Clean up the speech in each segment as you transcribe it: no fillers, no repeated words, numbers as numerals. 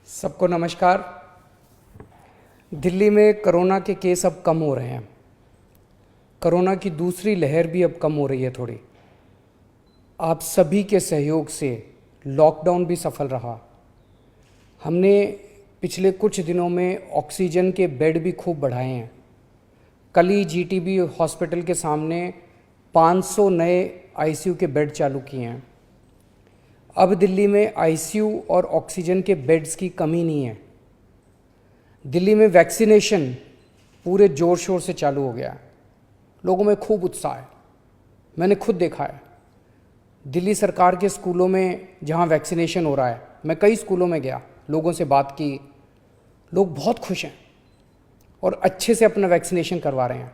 सबको नमस्कार। दिल्ली में कोरोना के केस अब कम हो रहे हैं। कोरोना की दूसरी लहर भी अब कम हो रही है थोड़ी। आप सभी के सहयोग से लॉकडाउन भी सफल रहा। हमने पिछले कुछ दिनों में ऑक्सीजन के बेड भी खूब बढ़ाए हैं। कल ही जीटीबी हॉस्पिटल के सामने 500 नए आईसीयू के बेड चालू किए हैं। अब दिल्ली में आईसीयू और ऑक्सीजन के बेड्स की कमी नहीं है। दिल्ली में वैक्सीनेशन पूरे ज़ोर शोर से चालू हो गया है। लोगों में खूब उत्साह है। मैंने खुद देखा है दिल्ली सरकार के स्कूलों में जहां वैक्सीनेशन हो रहा है। मैं कई स्कूलों में गया, लोगों से बात की। लोग बहुत खुश हैं और अच्छे से अपना वैक्सीनेशन करवा रहे हैं।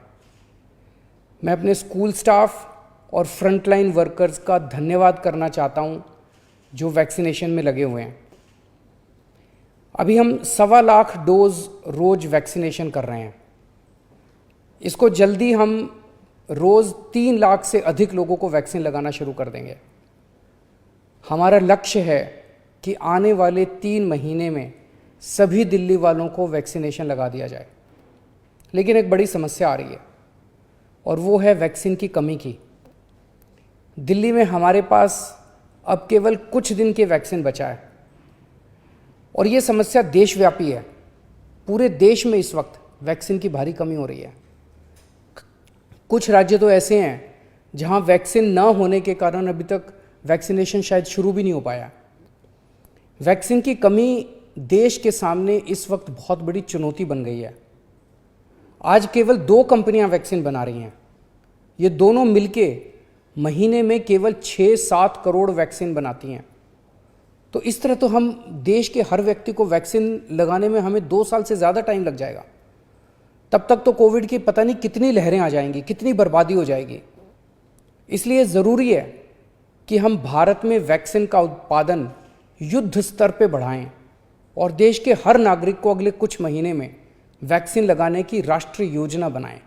मैं अपने स्कूल स्टाफ और फ्रंटलाइन वर्कर्स का धन्यवाद करना चाहता हूं जो वैक्सीनेशन में लगे हुए हैं। अभी हम 1.25 लाख डोज रोज वैक्सीनेशन कर रहे हैं। इसको जल्दी हम रोज 3 लाख से अधिक लोगों को वैक्सीन लगाना शुरू कर देंगे। हमारा लक्ष्य है कि आने वाले 3 महीने में सभी दिल्ली वालों को वैक्सीनेशन लगा दिया जाए। लेकिन एक बड़ी समस्या आ रही है और वो है वैक्सीन की कमी की। दिल्ली में हमारे पास अब केवल कुछ दिन के वैक्सीन बचा है और ये समस्या देशव्यापी है। पूरे देश में इस वक्त वैक्सीन की भारी कमी हो रही है। कुछ राज्य तो ऐसे हैं जहां वैक्सीन न होने के कारण अभी तक वैक्सीनेशन शायद शुरू भी नहीं हो पाया। वैक्सीन की कमी देश के सामने इस वक्त बहुत बड़ी चुनौती बन गई है। आज केवल 2 कंपनियां वैक्सीन बना रही हैं। ये दोनों मिलके महीने में केवल 6-7 करोड़ वैक्सीन बनाती हैं। तो इस तरह तो हम देश के हर व्यक्ति को वैक्सीन लगाने में हमें 2 साल से ज़्यादा टाइम लग जाएगा। तब तक तो कोविड की पता नहीं कितनी लहरें आ जाएंगी, कितनी बर्बादी हो जाएगी। इसलिए ज़रूरी है कि हम भारत में वैक्सीन का उत्पादन युद्ध स्तर पर बढ़ाएं और देश के हर नागरिक को अगले कुछ महीने में वैक्सीन लगाने की राष्ट्रीय योजना बनाएं।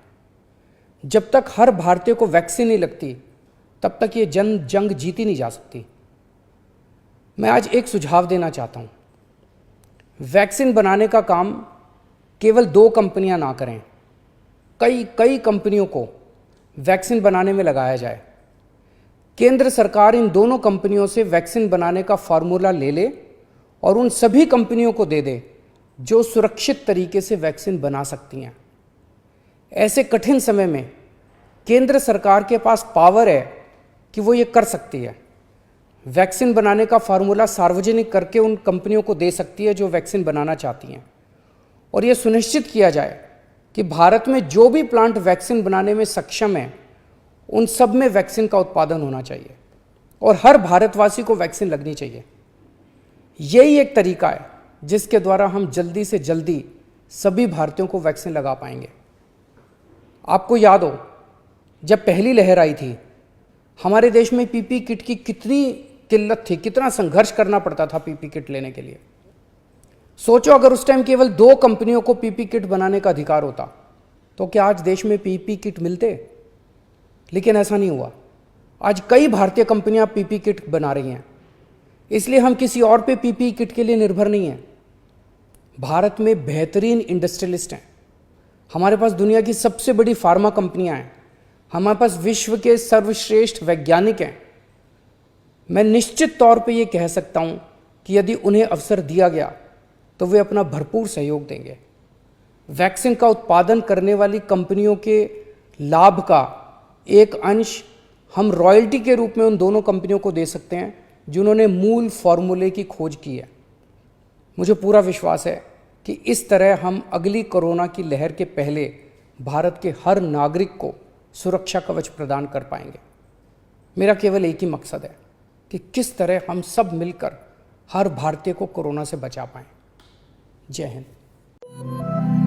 जब तक हर भारतीय को वैक्सीन नहीं लगती तब तक ये जंग जीती नहीं जा सकती। मैं आज एक सुझाव देना चाहता हूँ। वैक्सीन बनाने का काम केवल 2 कंपनियां ना करें, कई कंपनियों को वैक्सीन बनाने में लगाया जाए। केंद्र सरकार इन दोनों कंपनियों से वैक्सीन बनाने का फार्मूला ले ले और उन सभी कंपनियों को दे दे जो सुरक्षित तरीके से वैक्सीन बना सकती हैं। ऐसे कठिन समय में केंद्र सरकार के पास पावर है कि वो ये कर सकती है। वैक्सीन बनाने का फार्मूला सार्वजनिक करके उन कंपनियों को दे सकती है जो वैक्सीन बनाना चाहती हैं और ये सुनिश्चित किया जाए कि भारत में जो भी प्लांट वैक्सीन बनाने में सक्षम है उन सब में वैक्सीन का उत्पादन होना चाहिए और हर भारतवासी को वैक्सीन लगनी चाहिए। यही एक तरीका है जिसके द्वारा हम जल्दी से जल्दी सभी भारतीयों को वैक्सीन लगा पाएंगे। आपको याद हो जब पहली लहर आई थी हमारे देश में पीपी किट की कितनी किल्लत थी, कितना संघर्ष करना पड़ता था पीपी किट लेने के लिए। सोचो अगर उस टाइम केवल 2 कंपनियों को पीपी किट बनाने का अधिकार होता तो क्या आज देश में पीपी किट मिलते? लेकिन ऐसा नहीं हुआ। आज कई भारतीय कंपनियां पीपी किट बना रही हैं। इसलिए हम किसी और पे पीपी किट के लिए निर्भर नहीं हैं। भारत में बेहतरीन इंडस्ट्रियलिस्ट हैं। हमारे पास दुनिया की सबसे बड़ी फार्मा कंपनियां हैं। हमारे पास विश्व के सर्वश्रेष्ठ वैज्ञानिक हैं। मैं निश्चित तौर पे ये कह सकता हूं कि यदि उन्हें अवसर दिया गया तो वे अपना भरपूर सहयोग देंगे। वैक्सीन का उत्पादन करने वाली कंपनियों के लाभ का एक अंश हम रॉयल्टी के रूप में उन दोनों कंपनियों को दे सकते हैं जिन्होंने मूल फॉर्मूले की खोज की है। मुझे पूरा विश्वास है कि इस तरह हम अगली कोरोना की लहर के पहले भारत के हर नागरिक को सुरक्षा कवच प्रदान कर पाएंगे। मेरा केवल एक ही मकसद है कि किस तरह हम सब मिलकर हर भारतीय को कोरोना से बचा पाएं। जय हिंद।